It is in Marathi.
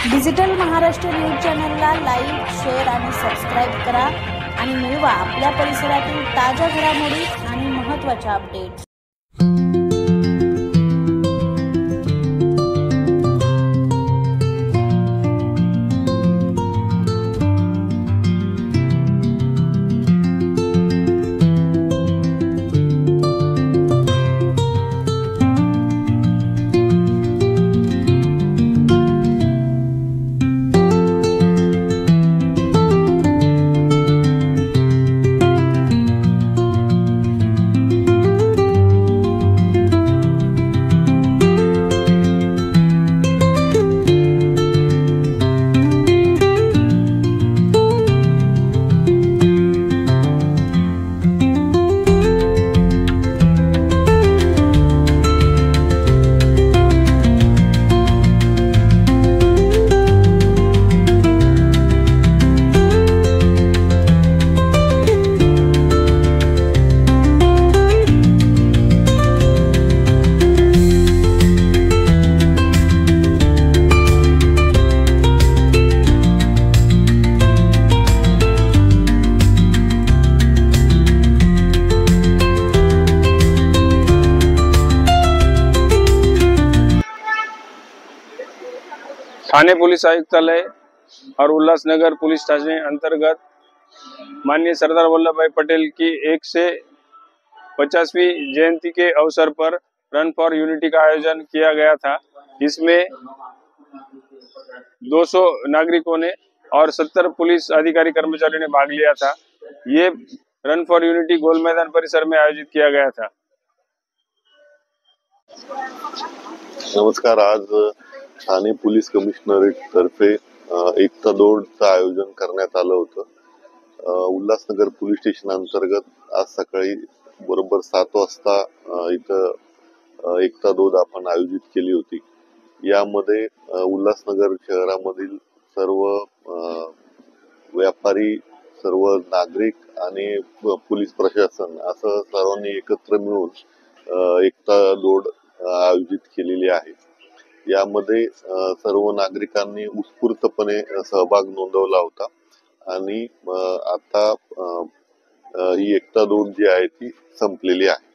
डिजिटल महाराष्ट्र न्यूज चॅनलला लाईक, शेअर आणि सबस्क्राईब करा आणि मिळवा आपल्या परिसरातील ताज्या घडामोडी आणि महत्त्वाच्या अपडेट्स। ठाणे पुलिस आयुक्तालय और उल्लासनगर पुलिस स्टेशन अंतर्गत माननीय सरदार वल्लभ भाई पटेल की 150वीं जयंती के अवसर पर रन फॉर यूनिटी का आयोजन किया गया था। इसमें 200 नागरिकों ने और 70 पुलिस अधिकारी कर्मचारियों ने भाग लिया था। ये रन फॉर यूनिटी गोल मैदान परिसर में आयोजित किया गया था। नमस्कार। आज ठाणे पोलीस कमिशनरेट तर्फे एकता दौडचं आयोजन करण्यात आलं होतं। उल्हासनगर पोलीस स्टेशन अंतर्गत आज सकाळी बरोबर 7 वाजता इथं एकता दौड आपण आयोजित केली होती। यामध्ये उल्हासनगर शहरामधील सर्व व्यापारी, सर्व नागरिक आणि पोलीस प्रशासन असं सर्वांनी एकत्र मिळून एकता दौड आयोजित केलेली आहे। यामध्ये सर्व नागरिकांनी उत्स्फूर्तपणे सहभाग नोंदवला होता आणि आता ही एकता दौड जी आहे ती संपलेली आहे।